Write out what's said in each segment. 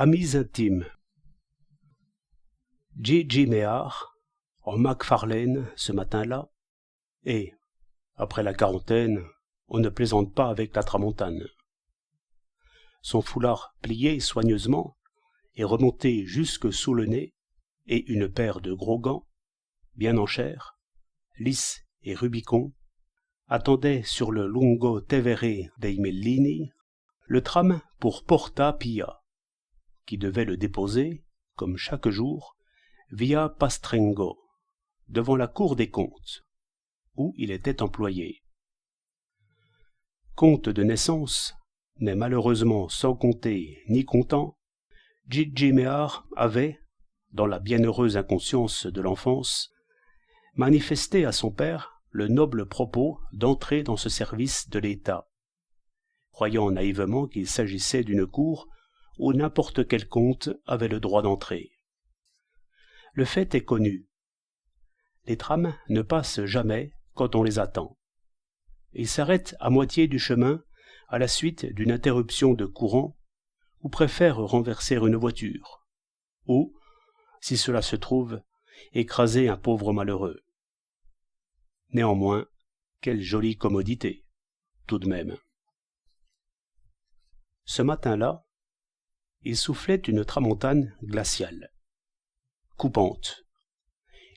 Amis intimes. J.J. Méhard, en Macfarlane ce matin-là, et, après la quarantaine, on ne plaisante pas avec la tramontane. Son foulard plié soigneusement et remonté jusque sous le nez, et une paire de gros gants, bien en chair, lisses et Rubicon, attendait sur le Lungo Tevere dei Mellini le tram pour Porta Pia, qui devait le déposer, comme chaque jour, via Pastrengo, devant la cour des comptes, où il était employé. Comte de naissance, mais malheureusement sans compter ni comptant, J.J. Méhard avait, dans la bienheureuse inconscience de l'enfance, manifesté à son père le noble propos d'entrer dans ce service de l'État, croyant naïvement qu'il s'agissait d'une cour où n'importe quel comte avait le droit d'entrer. Le fait est connu. Les trams ne passent jamais quand on les attend. Ils s'arrêtent à moitié du chemin à la suite d'une interruption de courant ou préfèrent renverser une voiture, ou, si cela se trouve, écraser un pauvre malheureux. Néanmoins, quelle jolie commodité, tout de même. Ce matin-là, il soufflait une tramontane glaciale, coupante,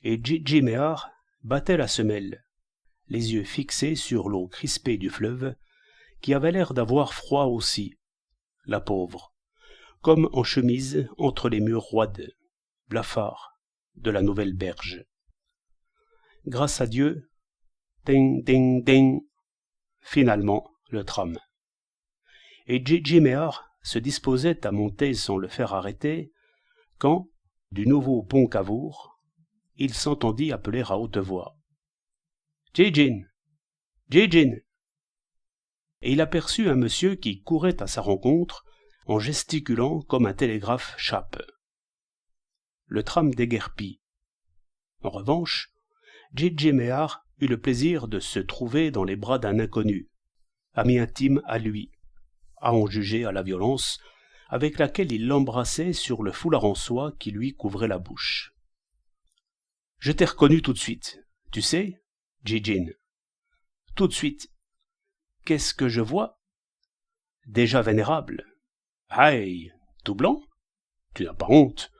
et J.J. Méhard battait la semelle, les yeux fixés sur l'eau crispée du fleuve, qui avait l'air d'avoir froid aussi, la pauvre, comme en chemise entre les murs roides, blafards, de la nouvelle berge. Grâce à Dieu, ding ding ding, finalement le tram. Et J.J. Méhard se disposait à monter sans le faire arrêter, quand, du nouveau pont Cavour, il s'entendit appeler à haute voix. « J.J. J.J. » Et il aperçut un monsieur qui courait à sa rencontre en gesticulant comme un télégraphe chape. Le tram déguerpit. En revanche, J.J. Méhard eut le plaisir de se trouver dans les bras d'un inconnu, ami intime à lui, à en juger à la violence avec laquelle il l'embrassait sur le foulard en soie qui lui couvrait la bouche. « Je t'ai reconnu tout de suite, tu sais, J.J. Tout de suite. Qu'est-ce que je vois? Déjà vénérable. Aïe, tout blanc? Tu n'as pas honte.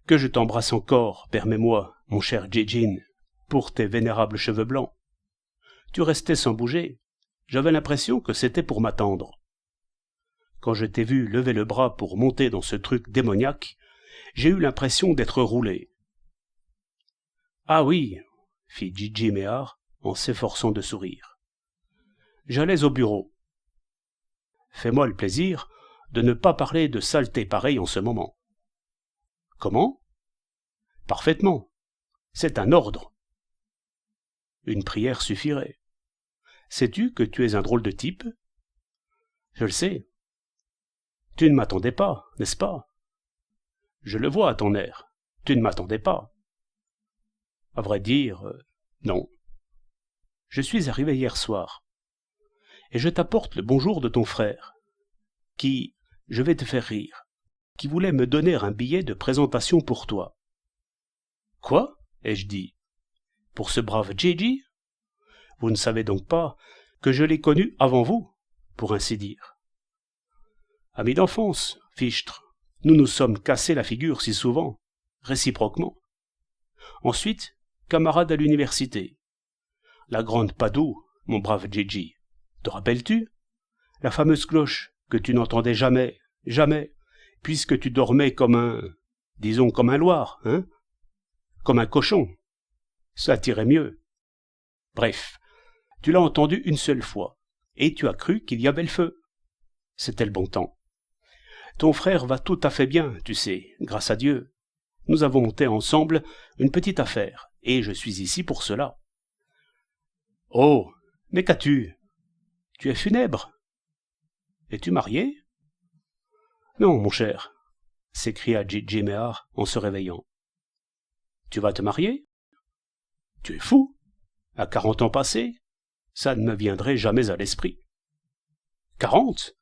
Que je t'embrasse encore, permets-moi, mon cher J.J., pour tes vénérables cheveux blancs. Tu restais sans bouger. J'avais l'impression que c'était pour m'attendre. Quand je t'ai vu lever le bras pour monter dans ce truc démoniaque, j'ai eu l'impression d'être roulé. Ah oui, fit J.J. Méhard en s'efforçant de sourire. J'allais au bureau. Fais-moi le plaisir de ne pas parler de saleté pareille en ce moment. Comment? Parfaitement. C'est un ordre. Une prière suffirait. Sais-tu que tu es un drôle de type? Je le sais. Tu ne m'attendais pas, n'est-ce pas? Je le vois à ton air. Tu ne m'attendais pas. À vrai dire, non. Je suis arrivé hier soir, et je t'apporte le bonjour de ton frère, qui, je vais te faire rire, qui voulait me donner un billet de présentation pour toi. Quoi? Ai-je dit. Pour ce brave J.J.? Vous ne savez donc pas que je l'ai connu avant vous, pour ainsi dire. Amis d'enfance, fichtre, nous nous sommes cassés la figure si souvent, réciproquement. Ensuite, camarades à l'université. La grande Padoue, mon brave J.J. Te rappelles-tu? La fameuse cloche que tu n'entendais jamais, jamais, puisque tu dormais disons comme un loir, hein? Comme un cochon. Ça t'irait mieux. Bref, tu l'as entendu une seule fois, et tu as cru qu'il y avait le feu. C'était le bon temps. Ton frère va tout à fait bien, tu sais, grâce à Dieu. Nous avons monté ensemble une petite affaire, et je suis ici pour cela. Oh, mais qu'as-tu? Tu es funèbre. Es-tu marié? Non, mon cher, s'écria J.J. Méhard en se réveillant. Tu vas te marier? Tu es fou? À 40 ans passés? Ça ne me viendrait jamais à l'esprit. 40?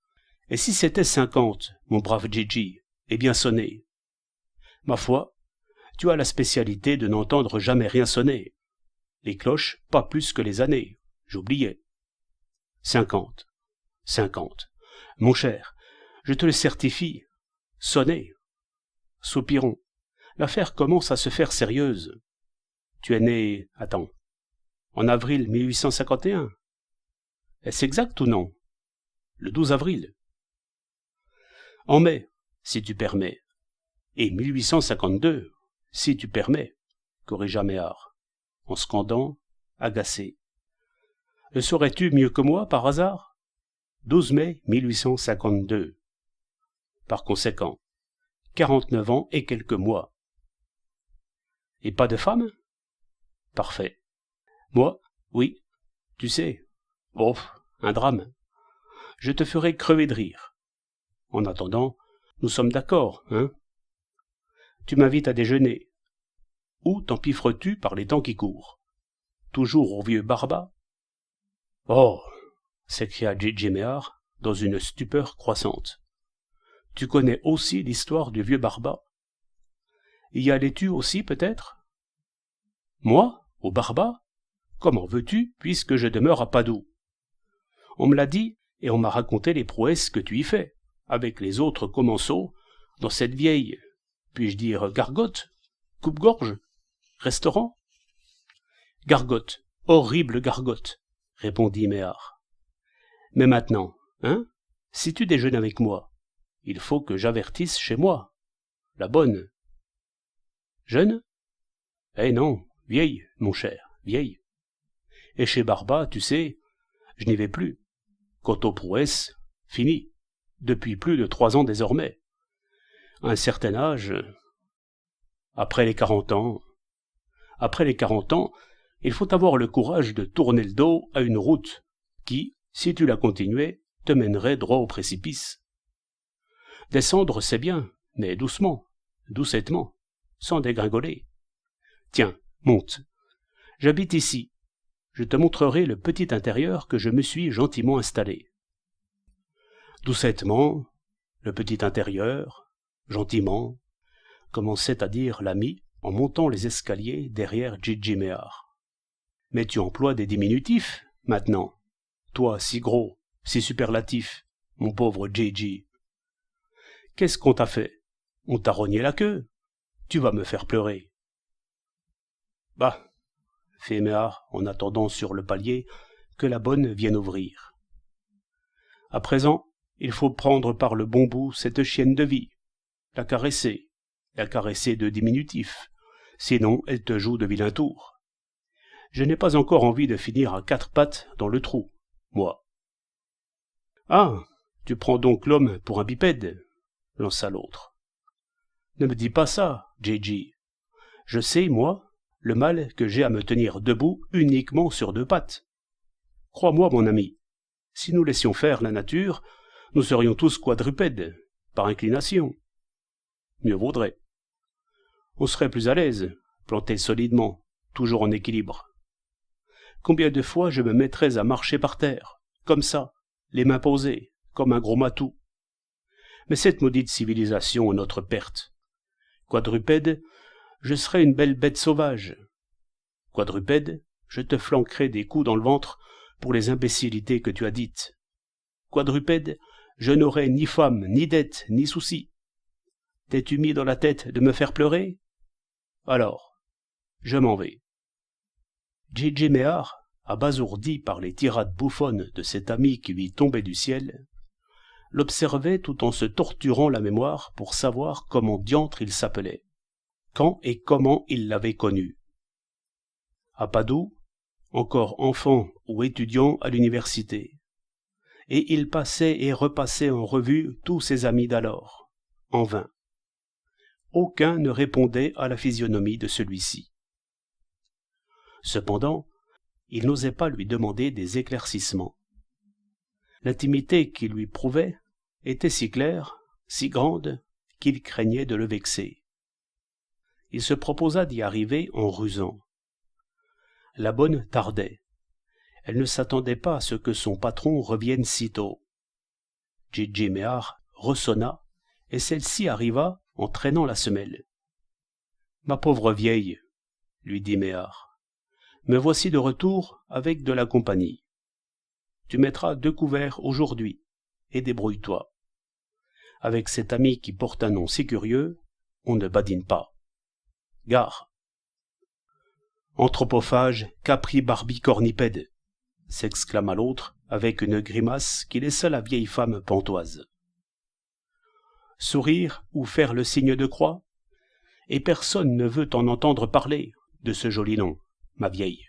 Et si c'était 50, mon brave J.J.? et bien sonner. Ma foi, tu as la spécialité de n'entendre jamais rien sonner. Les cloches, pas plus que les années. J'oubliais. 50. 50. Mon cher, je te le certifie. Sonnez. Soupirons. L'affaire commence à se faire sérieuse. Tu es né, attends, en avril 1851. Est-ce exact ou non? Le 12 avril. En mai, si tu permets. Et 1852, si tu permets, corrigea Méhard, en scandant, agacé. Le saurais-tu mieux que moi, par hasard? 12 mai 1852. Par conséquent, 49 ans et quelques mois. Et pas de femme? Parfait. Moi, oui, tu sais. Oh, un drame. Je te ferai crever de rire. En attendant, nous sommes d'accord, hein? Tu m'invites à déjeuner. Où t'empiffres-tu par les temps qui courent? Toujours au vieux Barba? Oh! S'écria J.J. Méhard, dans une stupeur croissante. Tu connais aussi l'histoire du vieux Barba? Y allais-tu aussi, peut-être? Moi, au Barba? Comment veux-tu, puisque je demeure à Padoue? On me l'a dit, et on m'a raconté les prouesses que tu y fais, avec les autres commensaux, dans cette vieille, puis-je dire gargote, coupe-gorge, restaurant? Gargote, horrible gargote, répondit Méhard. Mais maintenant, hein, si tu déjeunes avec moi, il faut que j'avertisse chez moi, la bonne. Jeune? Eh non, vieille, mon cher, vieille. Et chez Barba, tu sais, je n'y vais plus. Quant aux prouesses, fini, depuis plus de 3 ans désormais. À un certain âge, après les 40 ans, il faut avoir le courage de tourner le dos à une route qui, si tu la continuais, te mènerait droit au précipice. Descendre, c'est bien, mais doucement, doucettement, sans dégringoler. Tiens, monte. J'habite ici. Je te montrerai le petit intérieur que je me suis gentiment installé. Doucettement, le petit intérieur, gentiment, commençait à dire l'ami en montant les escaliers derrière J.J. Méhard. Mais tu emploies des diminutifs, maintenant. Toi, si gros, si superlatif, mon pauvre J.J. Qu'est-ce qu'on t'a fait? On t'a rogné la queue. Tu vas me faire pleurer. Bah, fit Méhard en attendant sur le palier que la bonne vienne ouvrir. À présent, il faut prendre par le bon bout cette chienne de vie, la caresser de diminutif, sinon elle te joue de vilains tours. Je n'ai pas encore envie de finir à 4 pattes dans le trou, moi. Ah, tu prends donc l'homme pour un bipède, lança l'autre. Ne me dis pas ça, J.J. Je sais, moi, le mal que j'ai à me tenir debout uniquement sur 2 pattes. Crois-moi, mon ami, si nous laissions faire la nature, nous serions tous quadrupèdes, par inclination. Mieux vaudrait. On serait plus à l'aise, planté solidement, toujours en équilibre. Combien de fois je me mettrais à marcher par terre, comme ça, les mains posées, comme un gros matou. Mais cette maudite civilisation est notre perte. Quadrupède, je serais une belle bête sauvage. Quadrupède, je te flanquerai des coups dans le ventre pour les imbécilités que tu as dites. Quadrupède, je n'aurai ni femme, ni dette, ni soucis. T'es-tu mis dans la tête de me faire pleurer? Alors, je m'en vais. J.J. Méhard, abasourdi par les tirades bouffonnes de cet ami qui lui tombait du ciel, l'observait tout en se torturant la mémoire pour savoir comment diantre il s'appelait, quand et comment il l'avait connu. À Padoue, encore enfant ou étudiant à l'université, et il passait et repassait en revue tous ses amis d'alors, en vain. Aucun ne répondait à la physionomie de celui-ci. Cependant, il n'osait pas lui demander des éclaircissements. L'intimité qu'il lui prouvait était si claire, si grande, qu'il craignait de le vexer. Il se proposa d'y arriver en rusant. La bonne tardait. Elle ne s'attendait pas à ce que son patron revienne si tôt. J.J. Méhard ressonna et celle-ci arriva en traînant la semelle. « Ma pauvre vieille, lui dit Méhare, me voici de retour avec de la compagnie. Tu mettras 2 couverts aujourd'hui, et débrouille-toi. Avec cet ami qui porte un nom si curieux, on ne badine pas. Gare !» « Anthropophage, capri-barbicornipède !» s'exclama l'autre avec une grimace qui laissa la vieille femme pantoise. Sourire ou faire le signe de croix, et personne ne veut en entendre parler de ce joli nom, ma vieille.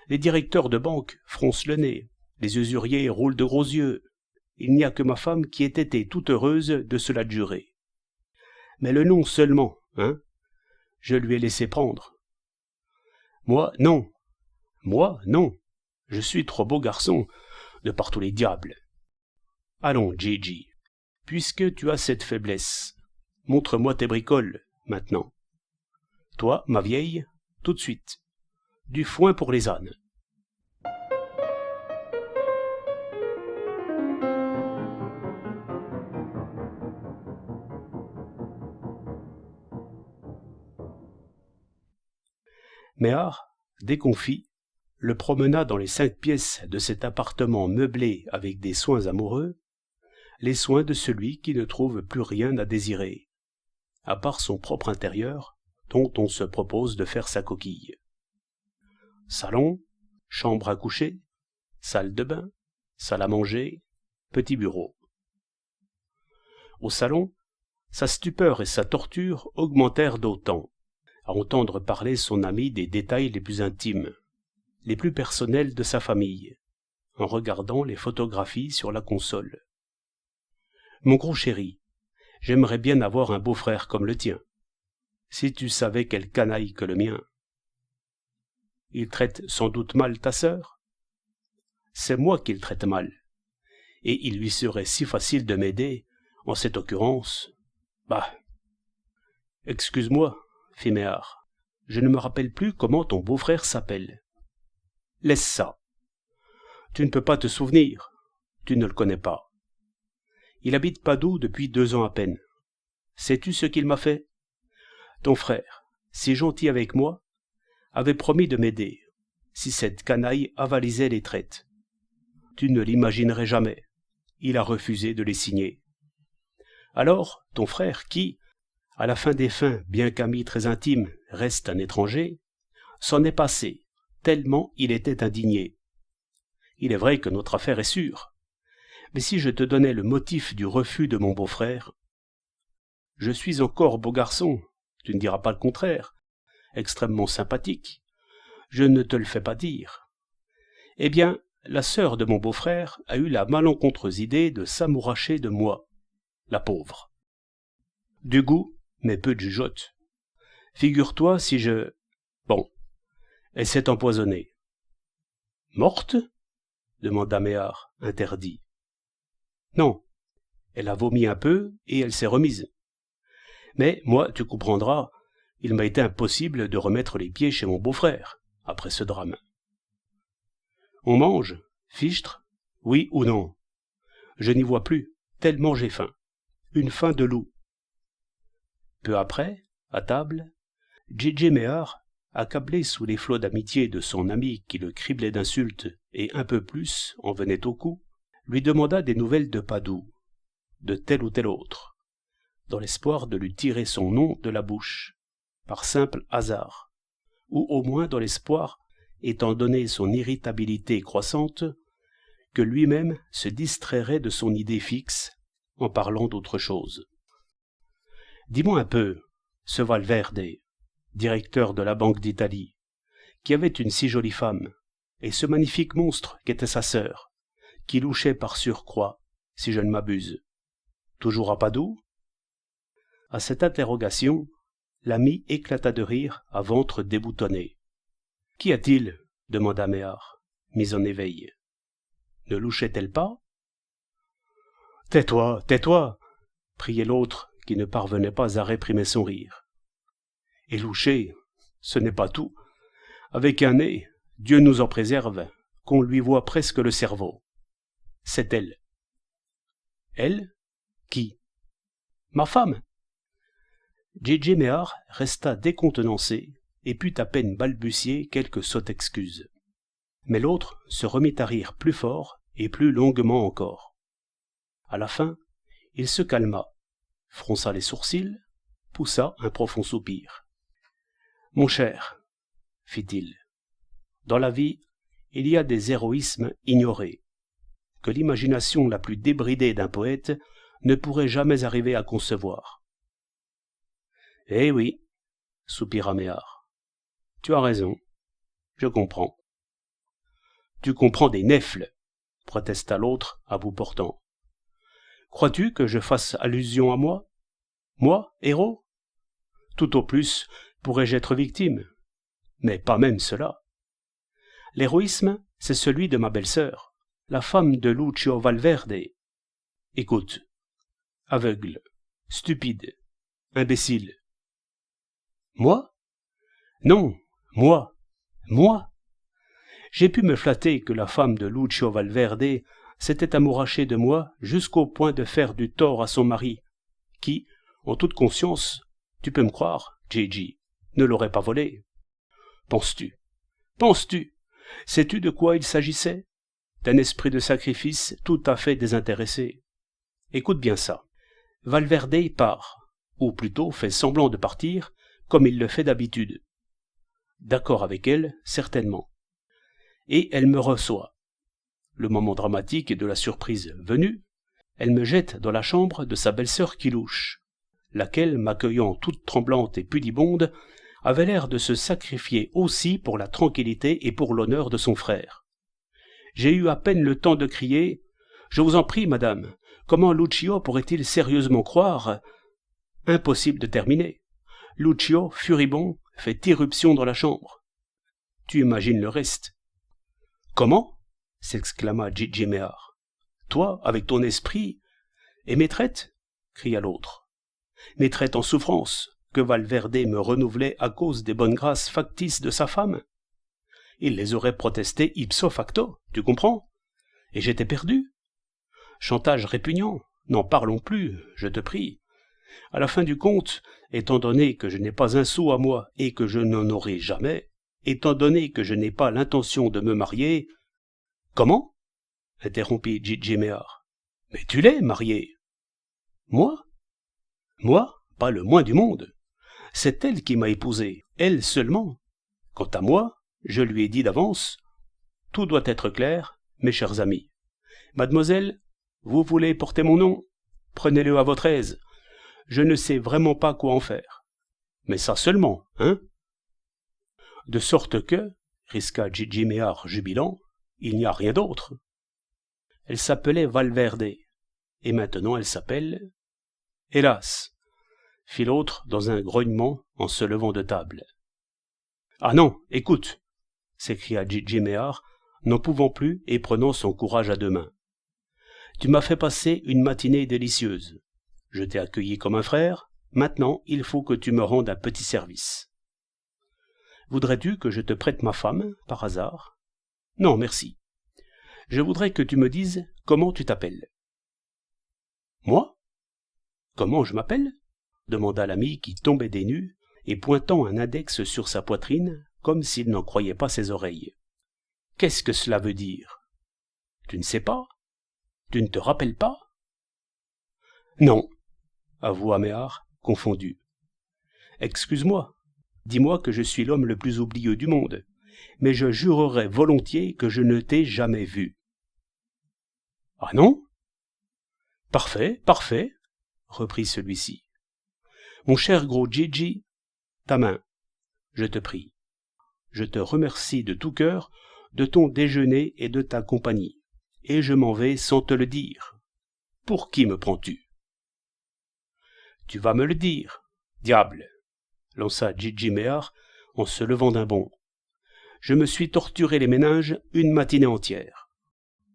Les directeurs de banque froncent le nez, les usuriers roulent de gros yeux. Il n'y a que ma femme qui ait été toute heureuse de se l'adjurer. Mais le nom seulement, hein, je lui ai laissé prendre. Moi, non, je suis trop beau garçon, de par tous les diables. Allons, Gigi, puisque tu as cette faiblesse, montre-moi tes bricoles, maintenant. Toi, ma vieille, tout de suite. Du foin pour les ânes. Méhare, déconfit, le promena dans les 5 pièces de cet appartement meublé avec des soins amoureux, les soins de celui qui ne trouve plus rien à désirer, à part son propre intérieur, dont on se propose de faire sa coquille. Salon, chambre à coucher, salle de bain, salle à manger, petit bureau. Au salon, sa stupeur et sa torture augmentèrent d'autant, à entendre parler son ami des détails les plus intimes, les plus personnels de sa famille, en regardant les photographies sur la console. « Mon gros chéri, j'aimerais bien avoir un beau-frère comme le tien. Si tu savais quel canaille que le mien. Il traite sans doute mal ta sœur? C'est moi qu'il traite mal, et il lui serait si facile de m'aider, en cette occurrence. Bah, excuse-moi, fit Méhare, je ne me rappelle plus comment ton beau-frère s'appelle. Laisse ça. Tu ne peux pas te souvenir, tu ne le connais pas. Il habite Padoue depuis 2 ans à peine. Sais-tu ce qu'il m'a fait? Ton frère, si gentil avec moi, avait promis de m'aider, si cette canaille avalisait les traites. Tu ne l'imaginerais jamais, il a refusé de les signer. Alors, ton frère, qui, à la fin des fins, bien qu'ami très intime, reste un étranger, s'en est passé, tellement il était indigné. Il est vrai que notre affaire est sûre, mais si je te donnais le motif du refus de mon beau-frère, je suis encore beau garçon, tu ne diras pas le contraire, extrêmement sympathique, je ne te le fais pas dire. Eh bien, la sœur de mon beau-frère a eu la malencontreuse idée de s'amouracher de moi, la pauvre. Du goût, mais peu de jugeote. Figure-toi si je... Bon, elle s'est empoisonnée. Morte? Demanda Méhare, interdit. Non, elle a vomi un peu et elle s'est remise. Mais moi, tu comprendras, il m'a été impossible de remettre les pieds chez mon beau-frère, après ce drame. On mange, fichtre, oui ou non? Je n'y vois plus, tellement j'ai faim. Une faim de loup. Peu après, à table, J.J. Méhare, accablé sous les flots d'amitié de son ami qui le criblait d'insultes et un peu plus en venait au cou, lui demanda des nouvelles de Padoue, de tel ou tel autre, dans l'espoir de lui tirer son nom de la bouche, par simple hasard, ou au moins dans l'espoir, étant donné son irritabilité croissante, que lui-même se distrairait de son idée fixe en parlant d'autre chose. Dis-moi un peu, ce Valverde, directeur de la Banque d'Italie, qui avait une si jolie femme, et ce magnifique monstre qu'était sa sœur, qui louchait par surcroît, si je ne m'abuse. Toujours à Padoue? À cette interrogation, l'ami éclata de rire à ventre déboutonné. « Qu'y a-t-il » demanda Méhare, mis en éveil. « Ne louchait-elle pas ?»« Tais-toi, tais-toi » priait l'autre, qui ne parvenait pas à réprimer son rire. « Et loucher, ce n'est pas tout. Avec un nez, Dieu nous en préserve, qu'on lui voit presque le cerveau. C'est elle. » « Elle? Qui ? Ma femme !» J.J. Méhar resta décontenancé et put à peine balbutier quelques sottes excuses. Mais l'autre se remit à rire plus fort et plus longuement encore. À la fin, il se calma, fronça les sourcils, poussa un profond soupir. « Mon cher, fit-il, dans la vie, il y a des héroïsmes ignorés, que l'imagination la plus débridée d'un poète ne pourrait jamais arriver à concevoir. »« Eh oui, soupira Méhar, tu as raison, je comprends. »« Tu comprends des nèfles, protesta l'autre à bout portant. Crois-tu que je fasse allusion à moi? Moi, héros? Tout au plus pourrais-je être victime, mais pas même cela. L'héroïsme, c'est celui de ma belle-sœur, la femme de Lucio Valverde. Écoute, aveugle, stupide, imbécile. Moi? Non, moi. J'ai pu me flatter que la femme de Lucio Valverde s'était amourachée de moi jusqu'au point de faire du tort à son mari, qui, en toute conscience, tu peux me croire, J.J., ne l'aurait pas volée. Penses-tu? Sais-tu de quoi il s'agissait? D'un esprit de sacrifice tout à fait désintéressé. Écoute bien ça. Valverde part, ou plutôt fait semblant de partir, comme il le fait d'habitude. D'accord avec elle, certainement. Et elle me reçoit. Le moment dramatique de la surprise venu, elle me jette dans la chambre de sa belle-sœur Kilouche, laquelle, m'accueillant toute tremblante et pudibonde, avait l'air de se sacrifier aussi pour la tranquillité et pour l'honneur de son frère. J'ai eu à peine le temps de crier « Je vous en prie, madame, comment Lucio pourrait-il sérieusement croire ?» Impossible de terminer. Lucio, furibond, fait irruption dans la chambre. Tu imagines le reste. « Comment ?» s'exclama J.J. Méhar. « Toi, avec ton esprit, et mes traites ?» cria l'autre. « Mes traites en souffrance, que Valverde me renouvelait à cause des bonnes grâces factices de sa femme. Il les aurait protestées ipso facto, tu comprends? Et j'étais perdu. Chantage répugnant, n'en parlons plus, je te prie. À la fin du compte, étant donné que je n'ai pas un sou à moi et que je n'en aurai jamais, étant donné que je n'ai pas l'intention de me marier... »« Comment ?» interrompit J.J. Méhar. « Mais tu l'es, marié. »« Moi ? Moi, pas le moins du monde. C'est elle qui m'a épousé, elle seulement. Quant à moi, je lui ai dit d'avance, tout doit être clair, mes chers amis. Mademoiselle, vous voulez porter mon nom? Prenez-le à votre aise. Je ne sais vraiment pas quoi en faire. Mais ça seulement, hein? De sorte que, risqua J.J. Méhar jubilant, il n'y a rien d'autre. Elle s'appelait Valverde, et maintenant elle s'appelle... Hélas, fit l'autre dans un grognement en se levant de table. « Ah non, écoute !» s'écria J.J. Méhar, n'en pouvant plus et prenant son courage à deux mains. « Tu m'as fait passer une matinée délicieuse. Je t'ai accueilli comme un frère, maintenant il faut que tu me rendes un petit service. Voudrais-tu que je te prête ma femme, par hasard? Non, merci. Je voudrais que tu me dises comment tu t'appelles. »« Moi? Comment je m'appelle ? » demanda l'ami qui tombait des nues et pointant un index sur sa poitrine comme s'il n'en croyait pas ses oreilles. « Qu'est-ce que cela veut dire ? Tu ne sais pas ? Tu ne te rappelles pas ? » ?»« Non, avoua Méhar, confondu. « Excuse-moi, dis-moi que je suis l'homme le plus oublieux du monde, mais je jurerais volontiers que je ne t'ai jamais vu. »« Ah non ? Parfait, parfait, reprit celui-ci. Mon cher gros J.J., ta main, je te prie. Je te remercie de tout cœur de ton déjeuner et de ta compagnie, et je m'en vais sans te le dire. Pour qui me prends-tu? Tu vas me le dire, diable, lança J.J. Méhar en se levant d'un bond. Je me suis torturé les méninges une matinée entière.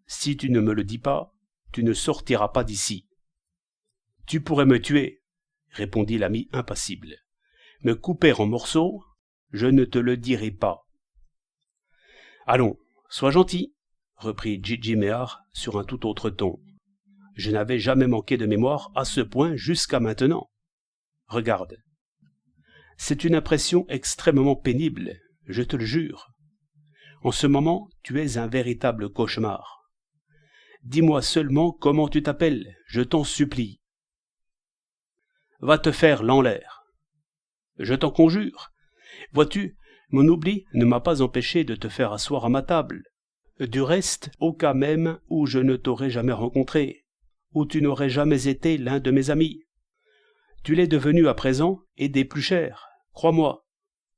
Si tu ne me le dis pas, tu ne sortiras pas d'ici. Tu pourrais me tuer, répondit l'ami impassible. Me couper en morceaux, je ne te le dirai pas. Allons, sois gentil, reprit J.J. Méhar sur un tout autre ton. Je n'avais jamais manqué de mémoire à ce point jusqu'à maintenant. Regarde. C'est une impression extrêmement pénible, je te le jure. En ce moment, tu es un véritable cauchemar. Dis-moi seulement comment tu t'appelles, je t'en supplie. Va te faire l'air. Je t'en conjure. Vois-tu, mon oubli ne m'a pas empêché de te faire asseoir à ma table. Du reste, au cas même où je ne t'aurais jamais rencontré, où tu n'aurais jamais été l'un de mes amis. Tu l'es devenu à présent, et des plus chers, crois-moi.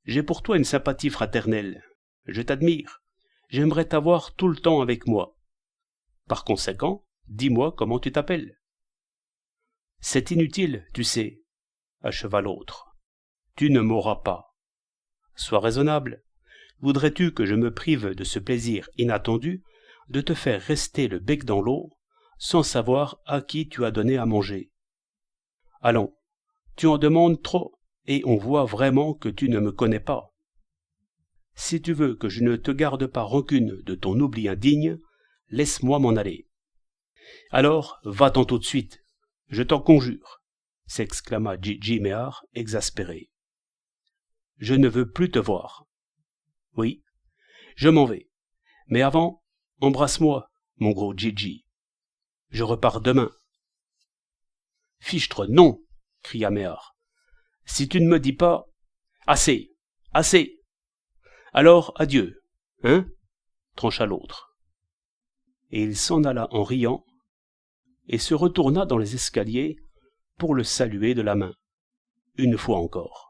J'ai pour toi une sympathie fraternelle. Je t'admire. J'aimerais t'avoir tout le temps avec moi. Par conséquent, dis-moi comment tu t'appelles. C'est inutile, tu sais, acheva l'autre. Tu ne m'auras pas. Sois raisonnable. Voudrais-tu que je me prive de ce plaisir inattendu de te faire rester le bec dans l'eau sans savoir à qui tu as donné à manger? Allons, tu en demandes trop, et on voit vraiment que tu ne me connais pas. Si tu veux que je ne te garde pas rancune de ton oubli indigne, laisse-moi m'en aller. Alors, va-t'en tout de suite, je t'en conjure, s'exclama J.J. Méhard, exaspéré. Je ne veux plus te voir. Oui, je m'en vais. Mais avant, embrasse-moi, mon gros J.J. Je repars demain. Fichtre, non, cria Méhard. Si tu ne me dis pas... Assez, assez. Alors, adieu, hein, trancha l'autre. Et il s'en alla en riant, et se retourna dans les escaliers pour le saluer de la main, une fois encore.